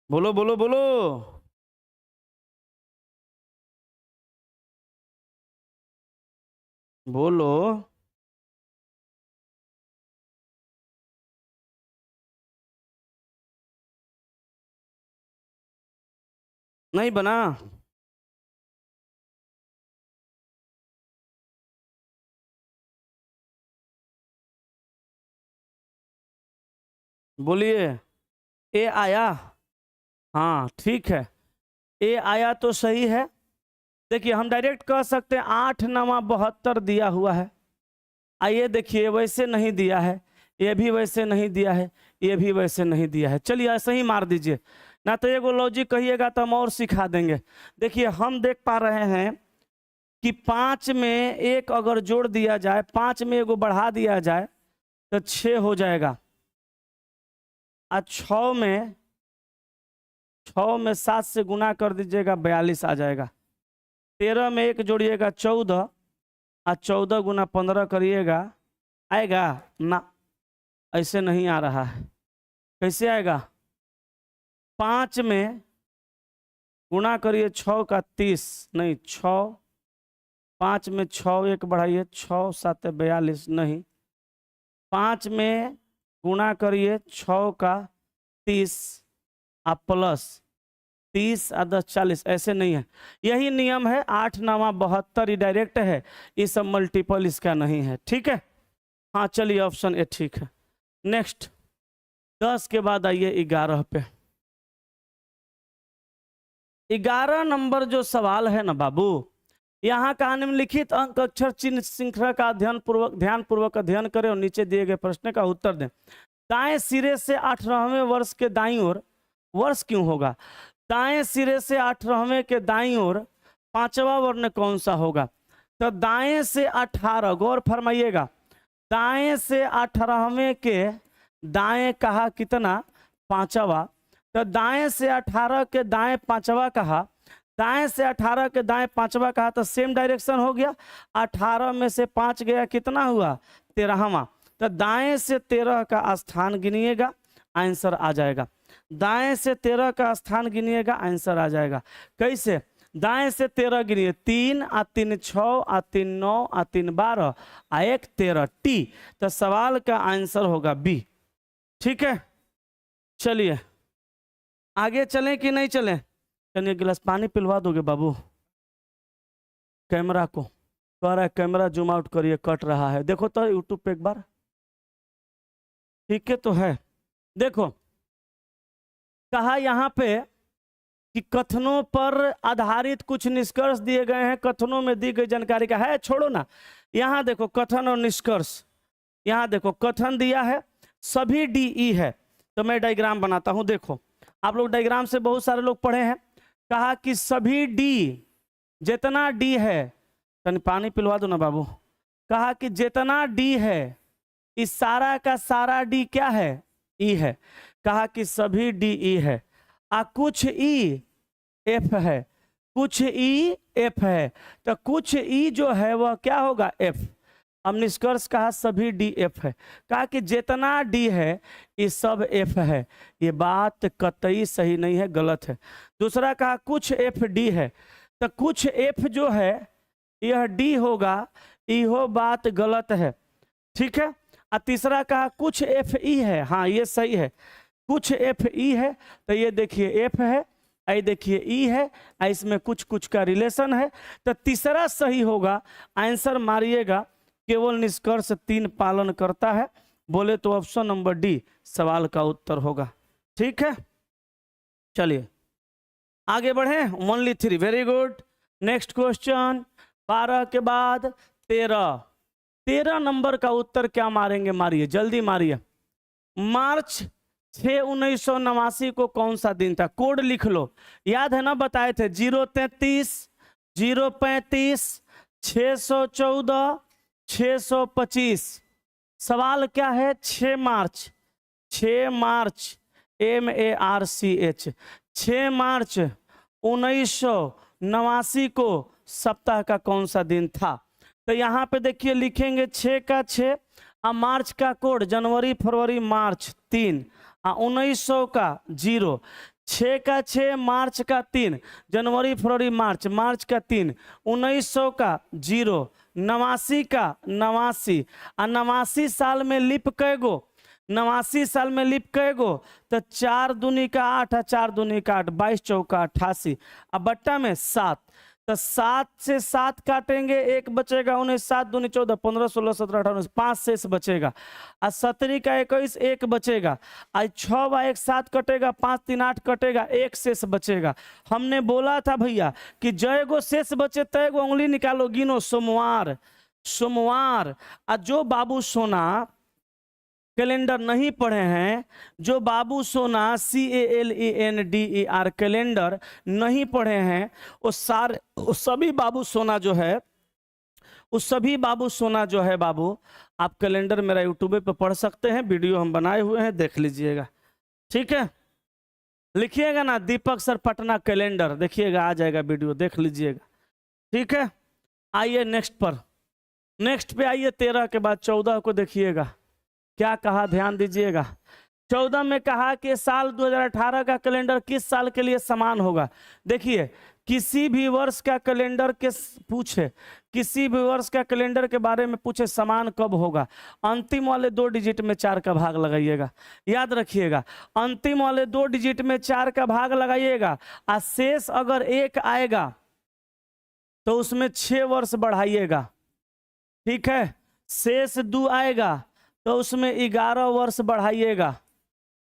बोलो बोलो बोलो। बोलो। नहीं बना? बोलिए। ए आया? हाँ ठीक है, ए आया तो सही है। देखिए हम डायरेक्ट कह सकते हैं 8 नवा 72 दिया हुआ है। आइए देखिए वैसे नहीं दिया है, ये भी वैसे नहीं दिया है, ये भी वैसे नहीं दिया है। चलिए ऐसे ही मार दीजिए, ना तो एगो लॉजिक कहिएगा तो हम और सिखा देंगे। देखिए हम देख पा रहे हैं कि 5 में एक अगर जोड़ दिया जाए, 5 में एगो बढ़ा दिया जाए तो 6 हो जाएगा। और 6 में 7 से गुना कर दीजिएगा 42 आ जाएगा। 13 में एक जोड़िएगा 14, और 14 गुना 15 करिएगा, आएगा ना? ऐसे नहीं आ रहा है। कैसे आएगा? 5 में गुना करिए 6 का 30, नहीं 6, 5 में 6 एक बढ़ाइए 6 7 42, नहीं 5 में गुना करिए 6 का 30 आप प्लस 30 और 10 40, ऐसे नहीं है। यही नियम है, 8 9 72 डायरेक्ट है, ये सब मल्टीपल इसका नहीं है। ठीक है, हाँ चलिए ऑप्शन ए ठीक है। नेक्स्ट 10 के बाद आइए 11 पे। 11 नंबर जो सवाल है ना बाबू, यहाँ का निम्नलिखित अंक अक्षर चिन्ह श्रृंखला का ध्यान पूर्वक अध्ययन करें और नीचे दिए गए प्रश्न का उत्तर दें। दाएं सिरे से 18वें वर्ष के दाईं ओर, वर्ष क्यों होगा? दाएं सिरे से 18वें के दाईं ओर 5वां वर्ण कौन सा होगा? तो दाएं से 18, गौर फरमाइएगा, दाएं से 18वें के दाएं कहा कितना? 5वां। तो दाएं से 18 के दाएं 5वां कहा, दाएं से 18 के दाएं 5वां कहा, तो सेम डायरेक्शन हो गया। 18 में से 5 गया, कितना हुआ? 13वां। तो दाएं से 13 का स्थान गिनिएगा, आंसर आ जाएगा। दाएं से 13 का स्थान गिनिएगा, आंसर आ जाएगा। कैसे? दाएं से 13 गिनिए, 3 आ 3 6 आ 3 9 आ 3 12 आ 1 13 टी। तो सवाल का आंसर होगा बी। ठीक है, चलिए आगे चलें कि नहीं चलें? चलिए गिलास पानी पिलवा दोगे बाबू? कैमरा को कह रहा है कैमरा जूम आउट करिए, कट रहा है। देखो तो यूट्यूब पे एक बार, ठीक है तो है। देखो कहा यहाँ पे कि कथनों पर आधारित कुछ निष्कर्ष दिए गए हैं, कथनों में दी गई जानकारी का है, छोड़ो ना। यहाँ देखो कथन और निष्कर्ष, यहाँ देखो कथन दिया है सभी डीई है, तो मैं डायग्राम बनाता हूं। देखो आप लोग डायग्राम से बहुत सारे लोग पढ़े हैं। कहा कि सभी डी, जितना डी है, तनी पानी पिलवा दो ना बाबू। कहा कि जितना डी है, इस सारा का सारा डी क्या है? ई है। कहा कि सभी डी ई है, आ कुछ ई एफ है, कुछ ई एफ है, तो कुछ ई जो है वह क्या होगा? एफ। अब निष्कर्ष कहा सभी डी एफ है। कहा कि जितना डी है ये सब एफ है। ये बात कतई सही नहीं है, गलत है। दूसरा कहा कुछ एफ डी है, तो कुछ एफ जो है यह डी होगा, यह बात गलत है। ठीक है। और तीसरा कहा कुछ एफ ई है, हाँ ये सही है, कुछ एफ ई है, तो ये देखिए एफ है, आई देखिए ई है, इसमें कुछ कुछ का रिलेशन है, तो तीसरा सही होगा। आंसर मारिएगा, केवल निष्कर्ष 3 पालन करता है, बोले तो ऑप्शन नंबर डी सवाल का उत्तर होगा। ठीक है, चलिए आगे बढ़े। Only 3, very good. Next question 12 के बाद 13 नंबर का उत्तर क्या मारेंगे? मारिए जल्दी मारिए। मार्च 6 1989 को कौन सा दिन था? कोड लिख लो, याद है ना, बताए थे 033 035 614 625। सवाल क्या है? 6 मार्च, 6 मार्च MARCH, 6 मार्च 1989 को सप्ताह का कौन सा दिन था? तो यहाँ पे देखिए लिखेंगे 6 का 6, और मार्च का कोड जनवरी फरवरी मार्च 3, 1900 का 0, 6 का 6 मार्च का 3 जनवरी फरवरी मार्च, मार्च का 3, 1900 का 0, 89 का 89 और 89 साल में लिप कैगो, 89 साल में लिप कैगो, तो 4 दूनी का 8 और 4 दूनी का 8, 22 चौका 88, अब बट्टा में 7, तो 7 से 7 काटेंगे, 1 बचेगा 19, 7 दूनी 14, 15 16 17 18 19, 5 शेष बचेगा, और 17 का 21, 1 बचेगा, आज 6 व 1 7 कटेगा, 5 3 8 कटेगा, 1 शेष बचेगा। हमने बोला था भैया कि जय गो शेष बचे तय गो उंगली निकालो गिनो, सोमवार सोमवार। और जो बाबू सोना कैलेंडर नहीं पढ़े हैं, जो बाबू सोना CALENDER कैलेंडर नहीं पढ़े हैं, वो सभी बाबू सोना जो है, उस सभी बाबू सोना जो है बाबू, आप कैलेंडर मेरा यूट्यूब पे पढ़ सकते हैं, वीडियो हम बनाए हुए हैं, देख लीजिएगा। ठीक है, लिखिएगा ना दीपक सर पटना कैलेंडर, देखिएगा आ जाएगा वीडियो, देख लीजिएगा। ठीक है, आइए नेक्स्ट पर, नेक्स्ट पे आइए। 13 के बाद 14 को देखिएगा क्या कहा, ध्यान दीजिएगा। 14 में कहा कि साल 2018 का कैलेंडर किस साल के लिए समान होगा। देखिए, किसी भी वर्ष का कैलेंडर के पूछे, किसी भी वर्ष का कैलेंडर के बारे में पूछे समान कब होगा, अंतिम वाले 2 डिजिट में 4 का भाग लगाइएगा, याद रखिएगा। अंतिम वाले 2 डिजिट में 4 का भाग लगाइएगा, और शेष अगर 1 आएगा तो उसमें 6 वर्ष बढ़ाइएगा। ठीक है, शेष 2 आएगा तो उसमें 11 वर्ष बढ़ाइएगा।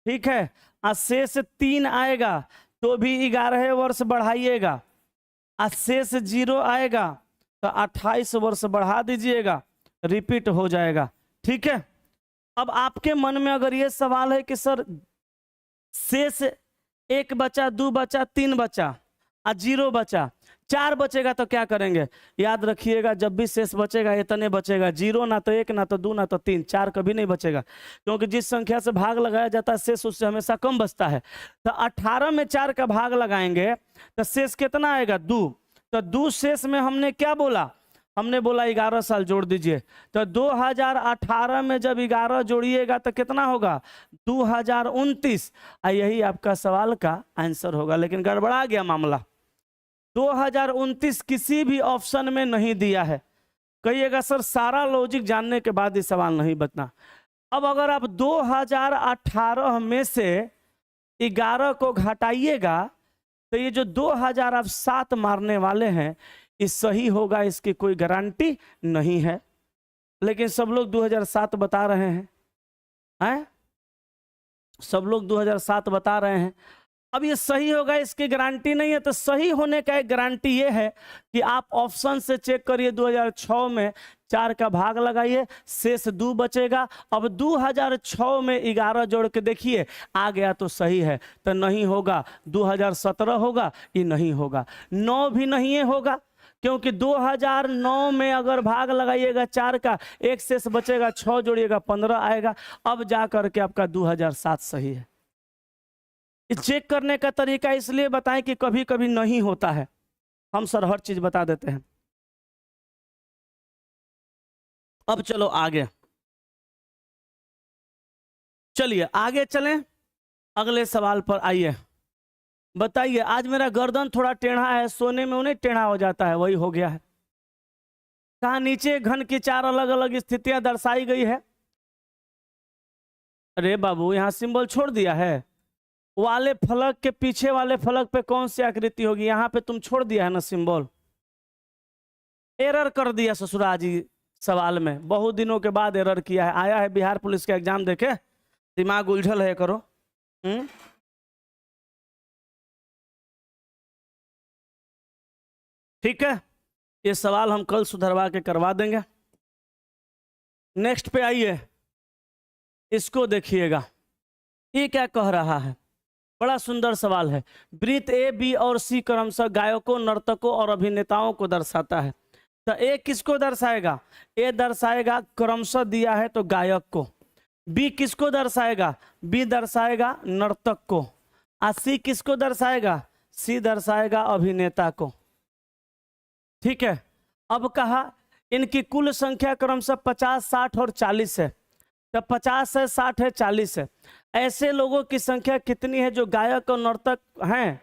ठीक है, और शेष 3 आएगा तो भी 11 वर्ष बढ़ाइएगा, और शेष 0 आएगा तो 28 वर्ष बढ़ा दीजिएगा, रिपीट हो जाएगा। ठीक है, अब आपके मन में अगर ये सवाल है कि सर शेष 1 बचा, 2 बचा, 3 बचा और 0 बचा, 4 बचेगा तो क्या करेंगे, याद रखिएगा जब भी शेष बचेगा इतने बचेगा, 0 ना तो 1 ना तो 2 ना तो 3, 4 कभी नहीं बचेगा, क्योंकि जिस संख्या से भाग लगाया जाता है शेष उससे हमेशा कम बचता है। तो 18 में 4 का भाग लगाएंगे तो शेष कितना आएगा, 2, तो 2 शेष में हमने क्या बोला, हमने बोला 11 साल जोड़ दीजिए, तो 2018 में जब 11 जोड़िएगा तो कितना होगा, 2029, यही आपका सवाल का आंसर होगा। लेकिन गड़बड़ा गया मामला, 2029 किसी भी ऑप्शन में नहीं दिया है। कहिएगा सर सारा लॉजिक जानने के बाद ही सवाल नहीं बचना। अब अगर आप 2018 में से 11 को घटाइएगा तो ये जो 2000 आप 7 मारने वाले हैं ये सही होगा, इसकी कोई गारंटी नहीं है, लेकिन सब लोग 2007 बता रहे हैं, सब लोग 2007 बता रहे हैं। अब ये सही होगा इसकी गारंटी नहीं है, तो सही होने का एक गारंटी ये है कि आप ऑप्शन से चेक करिए, 2006 में 4 का भाग लगाइए, शेष 2 बचेगा। अब 2006 में 11 जोड़ के देखिए, आ गया तो सही है, तो नहीं होगा 2017 होगा, ये नहीं होगा, 9 भी नहीं होगा, क्योंकि 2009 में अगर भाग लगाइएगा 4 का, 1 शेष बचेगा, 6 जोड़िएगा 15 आएगा। अब जा करके आपका 2007 सही है। चेक करने का तरीका इसलिए बताएं कि कभी कभी नहीं होता है, हम सर हर चीज बता देते हैं। अब चलो आगे, चलिए आगे चलें, अगले सवाल पर आइए। बताइए, आज मेरा गर्दन थोड़ा टेढ़ा है, सोने में उन्हें टेढ़ा हो जाता है, वही हो गया है। कहा नीचे घन की 4 अलग अलग स्थितियां दर्शाई गई है। अरे बाबू यहां सिंबल छोड़ दिया है, वाले फलक के पीछे वाले फलक पे कौन सी आकृति होगी, यहाँ पे तुम छोड़ दिया है ना सिंबल, एरर कर दिया ससुरा जी सवाल में, बहुत दिनों के बाद एरर किया है। आया है बिहार पुलिस का एग्जाम देखे, दिमाग उलझल है करो। ठीक है, ये सवाल हम कल सुधरवा के करवा देंगे। नेक्स्ट पे आइए, इसको देखिएगा, ये क्या कह रहा है, बड़ा सुंदर सवाल है। वृत्त ए बी और सी क्रमशः गायकों, नर्तकों और अभिनेताओं को दर्शाता है। तो ए किसको दर्शाएगा, ए दर्शाएगा क्रमशः दिया है तो गायक को, बी किसको दर्शाएगा, बी दर्शाएगा नर्तक को, और सी किसको दर्शाएगा, सी दर्शाएगा अभिनेता को। ठीक है, अब कहा इनकी कुल संख्या क्रमशः 50, 60 और 40 है, तो 50 है, 60 है, 40 है। ऐसे लोगों की संख्या कितनी है जो गायक और नर्तक हैं,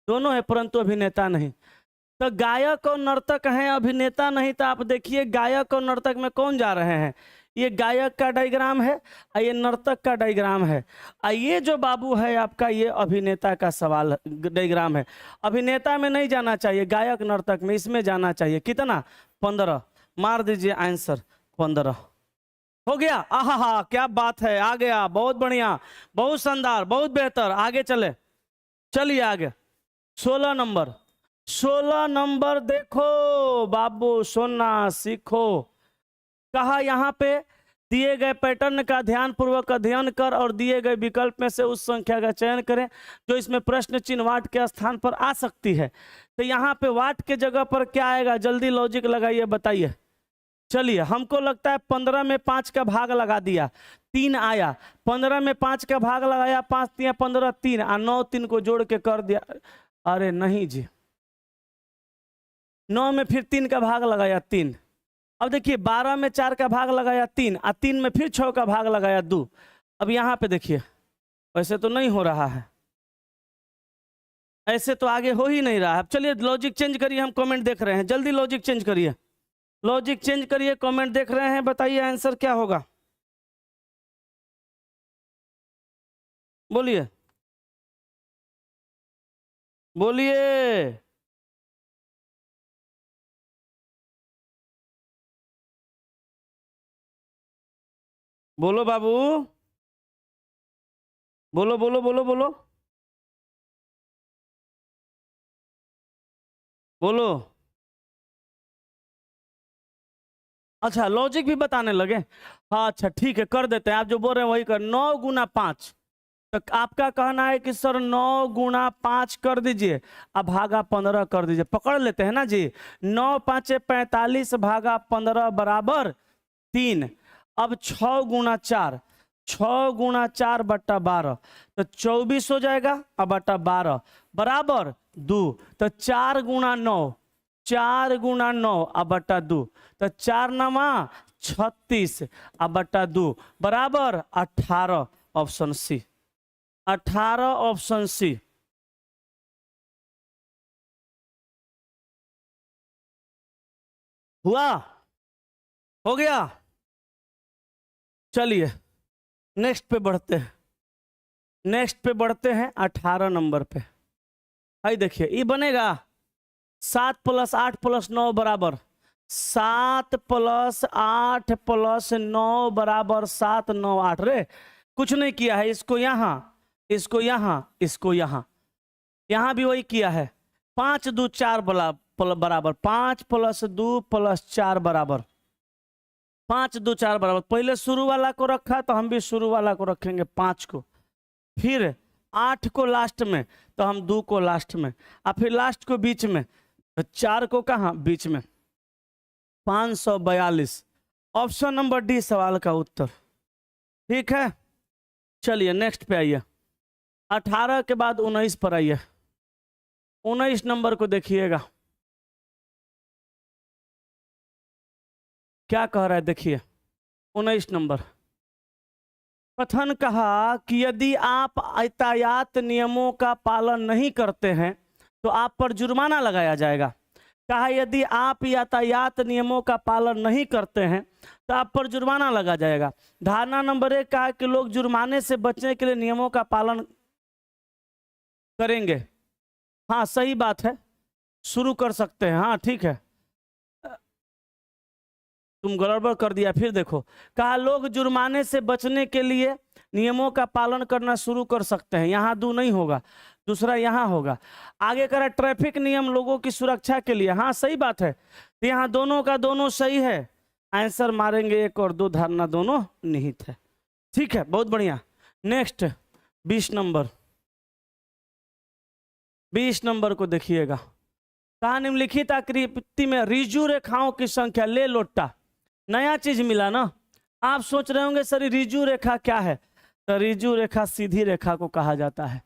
दोनों है परंतु अभिनेता नहीं। तो गायक और नर्तक हैं, अभिनेता नहीं। तो आप देखिए गायक और नर्तक में कौन जा रहे हैं। ये गायक का डायग्राम है और ये नर्तक का डायग्राम है। और ये जो बाबू है आपका, ये अभिनेता का सवाल डायग्राम है। अभिनेता में नहीं जाना चाहिए, गायक नर्तक में, इसमें जाना चाहिए। कितना? 15। मार दीजिए आंसर 15। हो गया। आहा, क्या बात है, आ गया, बहुत बढ़िया, बहुत शानदार, बहुत बेहतर। आगे चले, चलिए आगे। 16 नंबर, 16 नंबर देखो बाबू, सोना सीखो। कहा यहाँ पे दिए गए पैटर्न का ध्यान पूर्वक अध्ययन कर और दिए गए विकल्प में से उस संख्या का चयन करें जो इसमें प्रश्न चिन्ह वाट के स्थान पर आ सकती है। तो यहाँ पे वाट के जगह पर क्या आएगा, जल्दी लॉजिक लगाइए, बताइए। चलिए, हमको लगता है 15 में 5 का भाग लगा दिया, 3 आया। 15 में 5 का भाग लगाया, 5 3 15, 3 और 9 3 को जोड़ के कर दिया। अरे नहीं जी, 9 में फिर 3 का भाग लगाया 3। अब देखिए 12 में 4 का भाग लगाया 3 और 3 में फिर 6 का भाग लगाया 2। अब यहाँ पे देखिए, वैसे तो नहीं हो रहा है, ऐसे तो आगे हो ही नहीं रहा है। चलिए लॉजिक चेंज करिए, हम कमेंट देख रहे हैं, जल्दी लॉजिक चेंज करिए, लॉजिक चेंज करिए, कमेंट देख रहे हैं, बताइए आंसर क्या होगा, बोलिए बोलिए। बोलो बाबू, बोलो बोलो बोलो बोलो बोलो। अच्छा, लॉजिक भी बताने लगे। हाँ अच्छा ठीक है, कर देते हैं, आप जो बोल रहे हैं वही कर। 9 गुना 5, तो आपका कहना है कि सर 9 गुना 5 कर दीजिए, अब भागा 15 कर दीजिए। पकड़ लेते हैं ना जी। 9 5 45 भागा 15 बराबर 3। अब 6 गुना 4, 6 गुना 4 बट्टा 12, तो 24 हो जाएगा, अब बट्टा 12 बराबर 2। तो 4 गुना 9, 4 गुना 9 अब बट्टा 2, तो 4 नमा 36 अब बट्टा 2 बराबर 18। Option C, 18 option C. हुआ, हो गया। चलिए नेक्स्ट पे बढ़ते हैं, नेक्स्ट पे बढ़ते हैं 18 नंबर पे। आई देखिए, ये बनेगा 7 + 8 + 9 बराबर 7 + 8 + 9 बराबर 7 9 8। रे कुछ नहीं किया है, इसको यहाँ, इसको यहाँ, इसको यहाँ, यहाँ भी वही किया है। 5 2 4 बराबर 5 + 2 + 4 बराबर 5 2 4 बराबर। पहले शुरू वाला को रखा तो हम भी शुरू वाला को रखेंगे 5 को, फिर 8 को लास्ट में, तो हम 2 को लास्ट में, और फिर लास्ट को बीच में, तो 4 को कहाँ बीच में। 542 ऑप्शन नंबर डी सवाल का उत्तर। ठीक है, चलिए नेक्स्ट पे आइए। 18 के बाद 19 पर आइए। 19 नंबर को देखिएगा क्या कह रहा है, देखिए 19 नंबर। कथन कहा कि यदि आप यातायात नियमों का पालन नहीं करते हैं तो आप पर जुर्माना लगाया जाएगा। कहा यदि आप यातायात नियमों का पालन नहीं करते हैं तो आप पर जुर्माना लगा जाएगा। धारणा नंबर 1 कहा कि लोग जुर्माने से बचने के लिए नियमों का पालन करेंगे। हाँ सही बात है, शुरू कर सकते हैं, हाँ ठीक है। तुम गड़बड़ कर दिया, फिर देखो। कहा लोग जुर्माने से बचने के लिए नियमों का पालन करना शुरू कर सकते हैं, यहाँ 2 नहीं होगा, दूसरा यहाँ होगा। आगे करा ट्रैफिक नियम लोगों की सुरक्षा के लिए, हाँ सही बात है, तो यहाँ दोनों का दोनों सही है। आंसर मारेंगे 1 और 2, धारणा दोनों निहित है। ठीक है, बहुत बढ़िया। नेक्स्ट 20 नंबर, 20 नंबर को देखिएगा। कहा निम्नलिखित आकृति में रिजु रेखाओं की संख्या, ले लोटा, नया चीज मिला ना। आप सोच रहे होंगे सर रिजु रेखा क्या है, तो रिजु रेखा सीधी रेखा को कहा जाता है।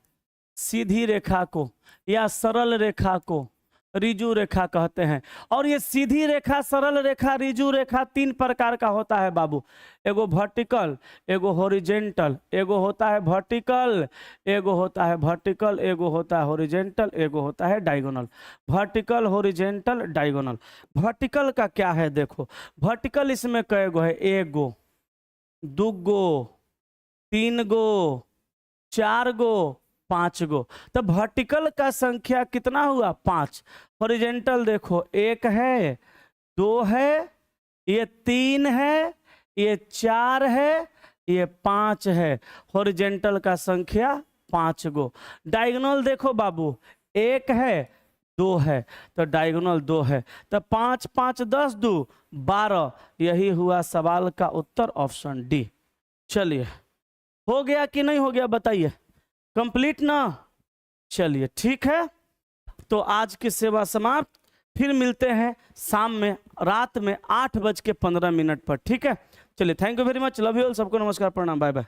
सीधी रेखा को या सरल रेखा को रिजु रेखा कहते हैं। और ये सीधी रेखा, सरल रेखा, रिजु रेखा 3 प्रकार का होता है बाबू। एगो वर्टिकल, एगो हॉरिजेंटल, एगो होता है वर्टिकल, एगो होता है वर्टिकल, एगो होता है हॉरिजेंटल, एगो होता है diagonal. Vertical, horizontal, diagonal. Vertical का क्या है देखो, वर्टिकल इसमें कई गो है, एगो, दूगो, 3 गो, 4 गो, 5 गो। तो वर्टिकल का संख्या कितना हुआ? 5। हॉरिजेंटल देखो, 1 है, 2 है, ये 3 है, ये 4 है, ये 5 है। हॉरिजेंटल का संख्या 5 गो। डायगोनल देखो बाबू, 1 है, 2 है, तो डायगोनल 2 है। तो 5 5 10 2 12। यही हुआ सवाल का उत्तर, ऑप्शन डी। चलिए, हो गया कि नहीं हो गया बताइए, कंप्लीट ना? चलिए ठीक है, तो आज की सेवा समाप्त। फिर मिलते हैं शाम में, रात में 8:15 पर, ठीक है? चलिए, thank you very much, love you all, सबको नमस्कार, प्रणाम, बाय बाय।